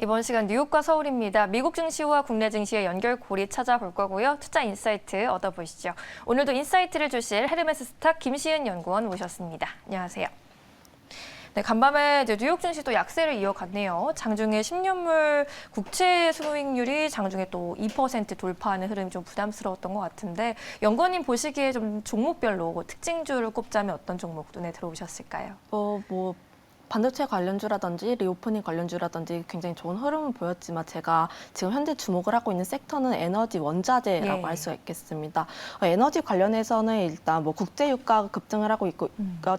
이번 시간 뉴욕과 서울입니다. 미국 증시와 국내 증시의 연결고리 찾아볼 거고요. 투자 인사이트 얻어보시죠. 오늘도 인사이트를 주실 헤르메스 스탁 김시은 연구원 모셨습니다. 안녕하세요. 네, 간밤에 뉴욕 증시도 약세를 이어갔네요. 장중에 10년물 국채 수익률이 장중에 또 2% 돌파하는 흐름이 좀 부담스러웠던 것 같은데 연구원님 보시기에 좀 종목별로 특징주를 꼽자면 어떤 종목 눈에 들어오셨을까요? 반도체 관련주라든지 리오프닝 관련주라든지 굉장히 좋은 흐름을 보였지만 제가 지금 현재 주목을 하고 있는 섹터는 에너지 원자재라고 할 수가 있겠습니다. 에너지 관련해서는 일단 국제 유가가 급등을 하고 있고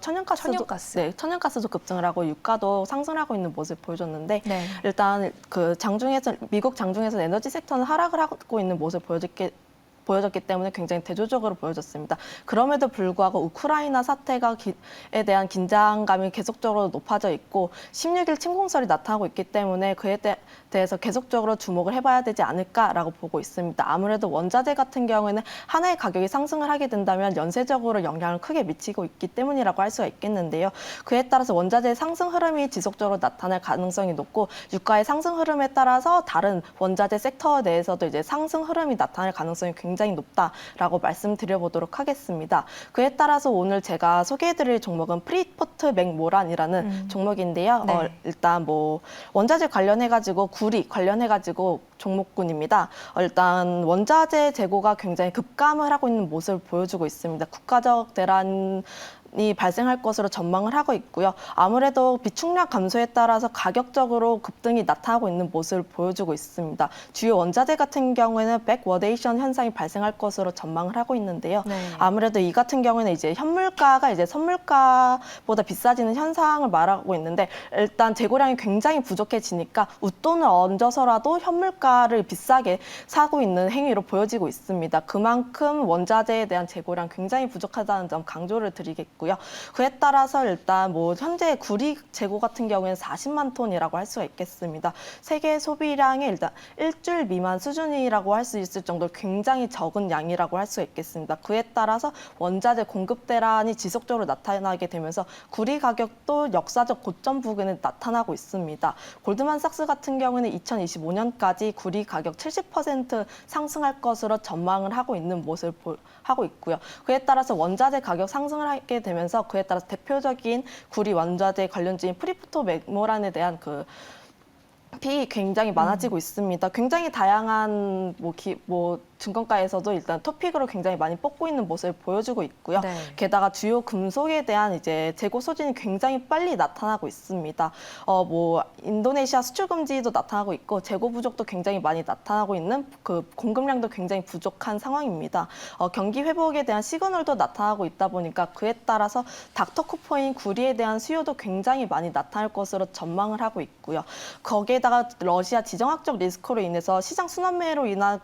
천연가스도 급등을 하고 유가도 상승하고 있는 모습을 보여줬는데 일단 미국 장중에서 에너지 섹터는 하락을 하고 있는 모습을 보여졌기 때문에 굉장히 대조적으로 보여졌습니다. 그럼에도 불구하고 우크라이나 사태에 대한 긴장감이 계속적으로 높아져 있고 16일 침공설이 나타나고 있기 때문에 그에 대해서 계속적으로 주목을 해봐야 되지 않을까라고 보고 있습니다. 아무래도 원자재 같은 경우에는 하나의 가격이 상승을 하게 된다면 연쇄적으로 영향을 크게 미치고 있기 때문이라고 할 수가 있겠는데요. 그에 따라서 원자재의 상승 흐름이 지속적으로 나타날 가능성이 높고 유가의 상승 흐름에 따라서 다른 원자재 섹터 내에서도 이제 상승 흐름이 나타날 가능성이 굉장히 높다라고 말씀드려보도록 하겠습니다. 그에 따라서 오늘 제가 소개해드릴 종목은 프리포트 맥모란이라는 종목인데요. 일단 원자재 관련해가지고 구리 관련해가지고 종목군입니다. 일단 원자재 재고가 굉장히 급감을 하고 있는 모습을 보여주고 있습니다. 국가적 대란이 발생할 것으로 전망을 하고 있고요. 아무래도 비축량 감소에 따라서 가격적으로 급등이 나타나고 있는 모습을 보여주고 있습니다. 주요 원자재 같은 경우에는 백워데이션 현상이 발생할 것으로 전망을 하고 있는데요. 아무래도 이 같은 경우에는 이제 현물가가 이제 선물가보다 비싸지는 현상을 말하고 있는데 일단 재고량이 굉장히 부족해지니까 웃돈을 얹어서라도 현물가를 비싸게 사고 있는 행위로 보여지고 있습니다. 그만큼 원자재에 대한 재고량 굉장히 부족하다는 점 강조를 드리겠고요. 그에 따라서 일단 현재 구리 재고 같은 경우에는 40만 톤이라고 할 수가 있겠습니다. 세계 소비량의 일단 일주일 미만 수준이라고 할 수 있을 정도로 굉장히 적은 양이라고 할 수가 있겠습니다. 그에 따라서 원자재 공급 대란이 지속적으로 나타나게 되면서 구리 가격도 역사적 고점 부근에 나타나고 있습니다. 골드만삭스 같은 경우는 2025년까지 구리 가격 70% 상승할 것으로 전망을 하고 있는 모습을 하고 있고요. 그에 따라서 원자재 가격 상승을 하게 되면서 그에 따라서 대표적인 구리 원자재 관련주인 프리포트 맥모란에 대한 픽이 굉장히 많아지고 있습니다. 굉장히 다양한 증권가에서도 일단 토픽으로 굉장히 많이 뽑고 있는 모습을 보여주고 있고요. 게다가 주요 금속에 대한 이제 재고 소진이 굉장히 빨리 나타나고 있습니다. 인도네시아 수출 금지도 나타나고 있고 재고 부족도 굉장히 많이 나타나고 있는 공급량도 굉장히 부족한 상황입니다. 경기 회복에 대한 시그널도 나타나고 있다 보니까 그에 따라서 닥터코퍼인 구리에 대한 수요도 굉장히 많이 나타날 것으로 전망을 하고 있고요. 거기에다가 러시아 지정학적 리스크로 인해서 시장 순환매로 인한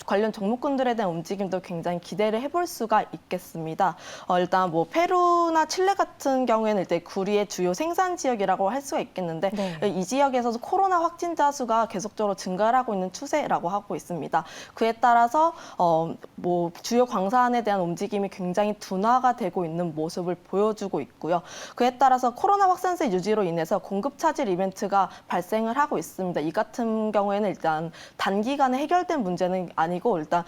관련 종목군들에 대한 움직임도 굉장히 기대를 해볼 수가 있겠습니다. 일단 페루나 칠레 같은 경우에는 이제 구리의 주요 생산 지역이라고 할 수가 있겠는데 이 지역에서도 코로나 확진자 수가 계속적으로 증가를 하고 있는 추세라고 하고 있습니다. 그에 따라서 주요 광산에 대한 움직임이 굉장히 둔화가 되고 있는 모습을 보여주고 있고요. 그에 따라서 코로나 확산세 유지로 인해서 공급 차질 이벤트가 발생을 하고 있습니다. 이 같은 경우에는 일단 단기간에 해결된 문제는 아니고 일단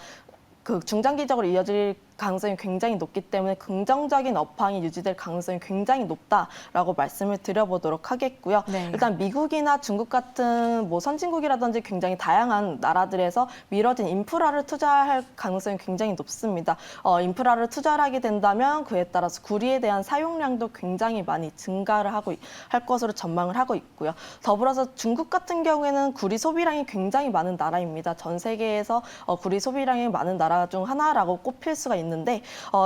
중장기적으로 이어질 가능성이 굉장히 높기 때문에 긍정적인 업황이 유지될 가능성이 굉장히 높다라고 말씀을 드려보도록 하겠고요. 일단 미국이나 중국 같은 선진국이라든지 굉장히 다양한 나라들에서 미뤄진 인프라를 투자할 가능성이 굉장히 높습니다. 인프라를 투자를 하게 된다면 그에 따라서 구리에 대한 사용량도 굉장히 많이 증가를 할 것으로 전망을 하고 있고요. 더불어서 중국 같은 경우에는 구리 소비량이 굉장히 많은 나라입니다. 전 세계에서 구리 소비량이 많은 나라 중 하나라고 꼽힐 수가 있는데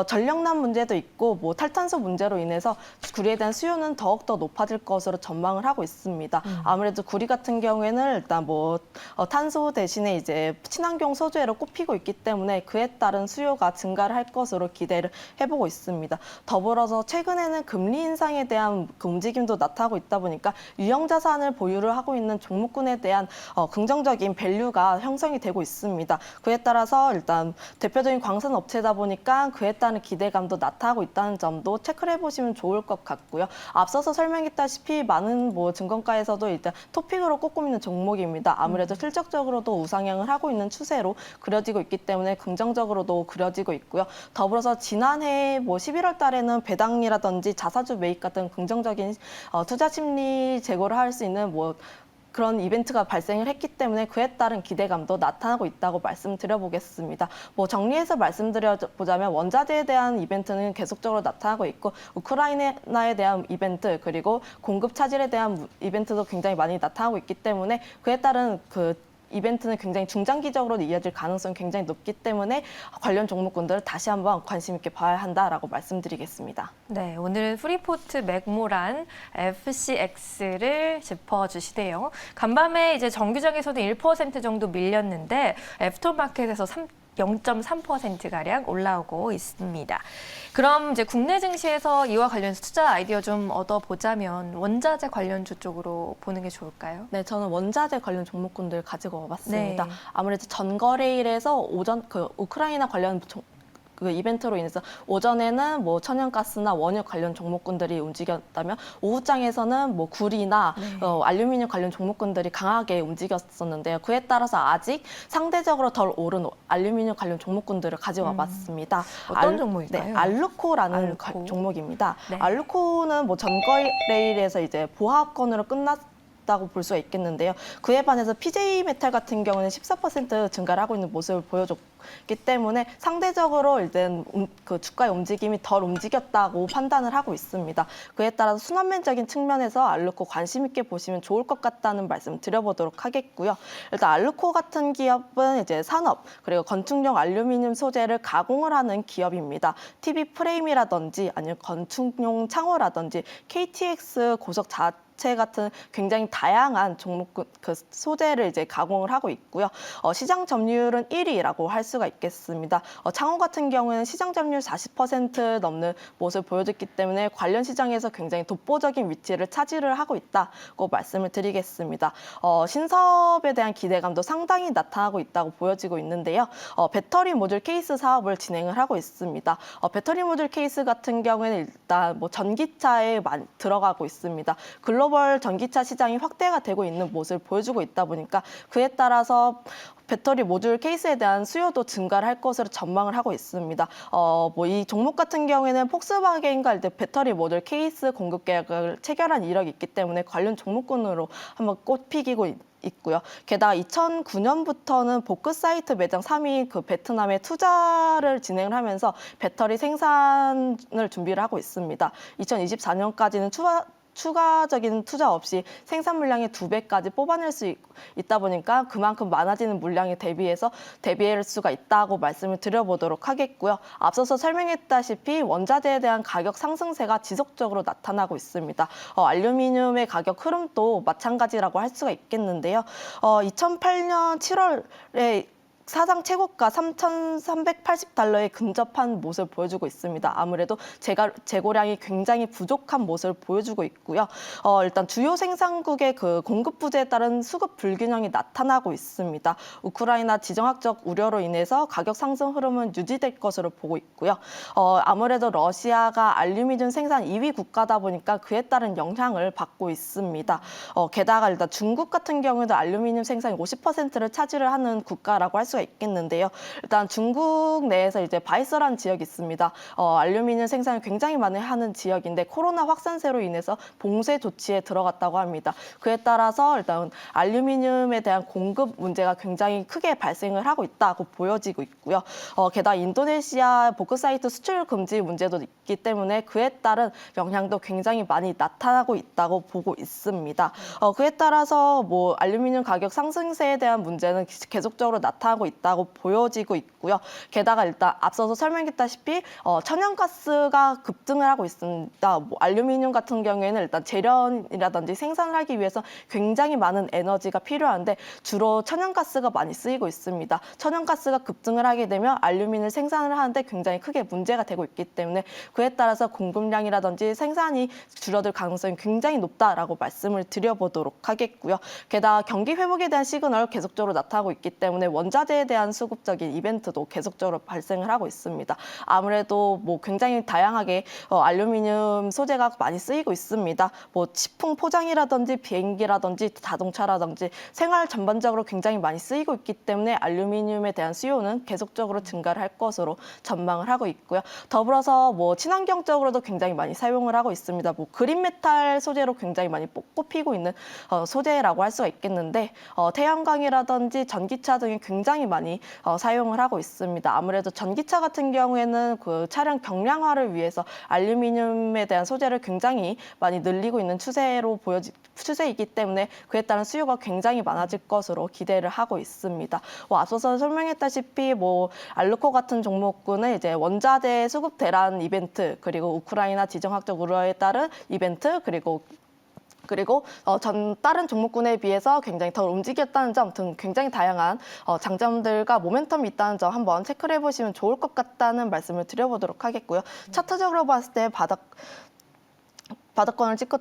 전력난 문제도 있고 탈탄소 문제로 인해서 구리에 대한 수요는 더욱더 높아질 것으로 전망을 하고 있습니다. 아무래도 구리 같은 경우에는 일단 탄소 대신에 이제 친환경 소재로 꼽히고 있기 때문에 그에 따른 수요가 증가를 할 것으로 기대를 해보고 있습니다. 더불어서 최근에는 금리 인상에 대한 움직임도 나타나고 있다 보니까 유형 자산을 보유를 하고 있는 종목군에 대한 긍정적인 밸류가 형성이 되고 있습니다. 그에 따라서 일단 대표적인 광산 업체다 보니 보니까 그에 따른 기대감도 나타나고 있다는 점도 체크를 해보시면 좋을 것 같고요. 앞서서 설명했다시피 많은 증권가에서도 일단 토픽으로 꼽고 있는 종목입니다. 아무래도 실적적으로도 우상향을 하고 있는 추세로 그려지고 있기 때문에 긍정적으로도 그려지고 있고요. 더불어서 지난해 11월 달에는 배당이라든지 자사주 매입 같은 긍정적인 투자 심리 제고를 할 수 있는 그런 이벤트가 발생을 했기 때문에 그에 따른 기대감도 나타나고 있다고 말씀드려보겠습니다. 정리해서 말씀드려보자면 원자재에 대한 이벤트는 계속적으로 나타나고 있고 우크라이나에 대한 이벤트 그리고 공급 차질에 대한 이벤트도 굉장히 많이 나타나고 있기 때문에 그에 따른 이벤트는 굉장히 중장기적으로 이어질 가능성이 굉장히 높기 때문에 관련 종목군들을 다시 한번 관심 있게 봐야 한다라고 말씀드리겠습니다. 네, 오늘은 프리포트 맥모란 FCX를 짚어주시대요. 간밤에 이제 정규장에서도 1% 정도 밀렸는데 애프터마켓에서 0.3%가량 올라오고 있습니다. 그럼 이제 국내 증시에서 이와 관련해서 투자 아이디어 좀 얻어보자면 원자재 관련주 쪽으로 보는 게 좋을까요? 네, 저는 원자재 관련 종목군들 가지고 와봤습니다. 네. 아무래도 전거래일에서 오전 우크라이나 관련 이벤트로 인해서 오전에는 천연가스나 원유 관련 종목군들이 움직였다면 오후장에서는 구리나 알루미늄 관련 종목군들이 강하게 움직였었는데요. 그에 따라서 아직 상대적으로 덜 오른 알루미늄 관련 종목군들을 가지고 와봤습니다. 어떤 종목일까요? 네, 알루코라는 종목입니다. 네. 알루코는 전거래일에서 이제 보합권으로 다고 볼 수가 있겠는데요. 그에 반해서 PJ 메탈 같은 경우는 14% 증가를 하고 있는 모습을 보여줬기 때문에 상대적으로 일단 주가의 움직임이 덜 움직였다고 판단을 하고 있습니다. 그에 따라서 순환면적인 측면에서 알루코 관심 있게 보시면 좋을 것 같다는 말씀 드려보도록 하겠고요. 일단 알루코 같은 기업은 이제 산업 그리고 건축용 알루미늄 소재를 가공을 하는 기업입니다. TV 프레임이라든지 아니면 건축용 창호라든지 KTX 고석 같은 굉장히 다양한 종목 소재를 이제 가공을 하고 있고요. 시장 점유율은 1위라고 할 수가 있겠습니다. 창호 같은 경우에는 시장 점유율 40% 넘는 모습을 보여줬기 때문에 관련 시장에서 굉장히 독보적인 위치를 차지를 하고 있다고 말씀을 드리겠습니다. 신사업에 대한 기대감도 상당히 나타나고 있다고 보여지고 있는데요. 배터리 모듈 케이스 사업을 진행을 하고 있습니다. 배터리 모듈 케이스 같은 경우에는 일단 전기차에 많이 들어가고 있습니다. 글로벌 전기차 시장이 확대가 되고 있는 모습을 보여주고 있다 보니까 그에 따라서 배터리 모듈 케이스에 대한 수요도 증가를 할 것으로 전망을 하고 있습니다. 이 종목 같은 경우에는 폭스바겐과 배터리 모듈 케이스 공급 계약을 체결한 이력이 있기 때문에 관련 종목군으로 한번 꼽히고 있고요. 게다가 2009년부터는 보크 사이트 매장 3위 베트남에 투자를 진행을 하면서 배터리 생산을 준비를 하고 있습니다. 2024년까지는 추가적인 투자 없이 생산 물량의 2배까지 뽑아낼 수 있다 보니까 그만큼 많아지는 물량에 대비할 수가 있다고 말씀을 드려보도록 하겠고요. 앞서서 설명했다시피 원자재에 대한 가격 상승세가 지속적으로 나타나고 있습니다. 알루미늄의 가격 흐름도 마찬가지라고 할 수가 있겠는데요. 2008년 7월에 사상 최고가 3,380달러에 근접한 모습을 보여주고 있습니다. 아무래도 재고량이 굉장히 부족한 모습을 보여주고 있고요. 일단 주요 생산국의 공급 부재에 따른 수급 불균형이 나타나고 있습니다. 우크라이나 지정학적 우려로 인해서 가격 상승 흐름은 유지될 것으로 보고 있고요. 아무래도 러시아가 알루미늄 생산 2위 국가다 보니까 그에 따른 영향을 받고 있습니다. 게다가 일단 중국 같은 경우에도 알루미늄 생산 50%를 차지를 하는 국가라고 할 수가 있겠는데요. 일단 중국 내에서 이제 바이서라는 지역이 있습니다. 알루미늄 생산을 굉장히 많이 하는 지역인데 코로나 확산세로 인해서 봉쇄 조치에 들어갔다고 합니다. 그에 따라서 일단 알루미늄에 대한 공급 문제가 굉장히 크게 발생을 하고 있다고 보여지고 있고요. 게다가 인도네시아 보크사이트 수출 금지 문제도 있기 때문에 그에 따른 영향도 굉장히 많이 나타나고 있다고 보고 있습니다. 그에 따라서 알루미늄 가격 상승세에 대한 문제는 계속적으로 나타나고 있다고 보여지고 있고요. 게다가 일단 앞서서 설명했다시피 천연가스가 급등을 하고 있습니다. 알루미늄 같은 경우에는 일단 재련이라든지 생산을 하기 위해서 굉장히 많은 에너지가 필요한데 주로 천연가스가 많이 쓰이고 있습니다. 천연가스가 급등을 하게 되면 알루미늄 생산을 하는데 굉장히 크게 문제가 되고 있기 때문에 그에 따라서 공급량이라든지 생산이 줄어들 가능성이 굉장히 높다라고 말씀을 드려보도록 하겠고요. 게다가 경기 회복에 대한 시그널 계속적으로 나타나고 있기 때문에 원자재 원자재에 대한 수급적인 이벤트도 계속적으로 발생을 하고 있습니다. 아무래도 뭐 굉장히 다양하게 알루미늄 소재가 많이 쓰이고 있습니다. 뭐 식품 포장이라든지 비행기라든지 자동차라든지 생활 전반적으로 굉장히 많이 쓰이고 있기 때문에 알루미늄에 대한 수요는 계속적으로 증가를 할 것으로 전망을 하고 있고요. 더불어서 뭐 친환경적으로도 굉장히 많이 사용을 하고 있습니다. 뭐 그린 메탈 소재로 굉장히 많이 꼽히고 있는 소재라고 할 수가 있겠는데 태양광이라든지 전기차 등이 굉장히 많이 사용을 하고 있습니다. 아무래도 전기차 같은 경우에는 그 차량 경량화를 위해서 알루미늄에 대한 소재를 굉장히 많이 늘리고 있는 추세이기 때문에 그에 따른 수요가 굉장히 많아질 것으로 기대를 하고 있습니다. 앞서서 설명했다시피 뭐 알루코 같은 종목군은 이제 원자재 수급 대란 이벤트, 그리고 우크라이나 지정학적 우려에 따른 이벤트, 그리고 다른 종목군에 비해서 굉장히 덜 움직였다는 점 등 굉장히 다양한 장점들과 모멘텀이 있다는 점 한번 체크를 해보시면 좋을 것 같다는 말씀을 드려보도록 하겠고요. 차트적으로 봤을 때 바닥권을 찍고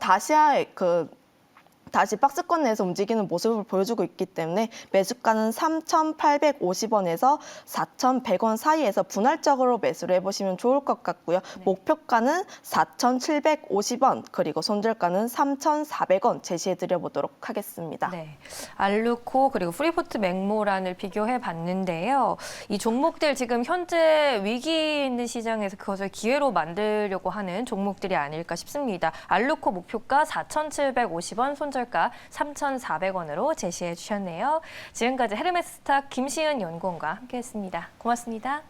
다시 박스권 내에서 움직이는 모습을 보여주고 있기 때문에 매수가는 3,850원에서 4,100원 사이에서 분할적으로 매수를 해보시면 좋을 것 같고요. 목표가는 4,750원, 그리고 손절가는 3,400원 제시해드려 보도록 하겠습니다. 네, 알루코 그리고 프리포트 맥모란을 비교해 봤는데요. 이 종목들 지금 현재 위기 있는 시장에서 그것을 기회로 만들려고 하는 종목들이 아닐까 싶습니다. 알루코 목표가 4,750원, 손절가 3,400원으로 제시해 주셨네요. 지금까지 헤르메스스탁 김시은 연구원과 함께했습니다. 고맙습니다.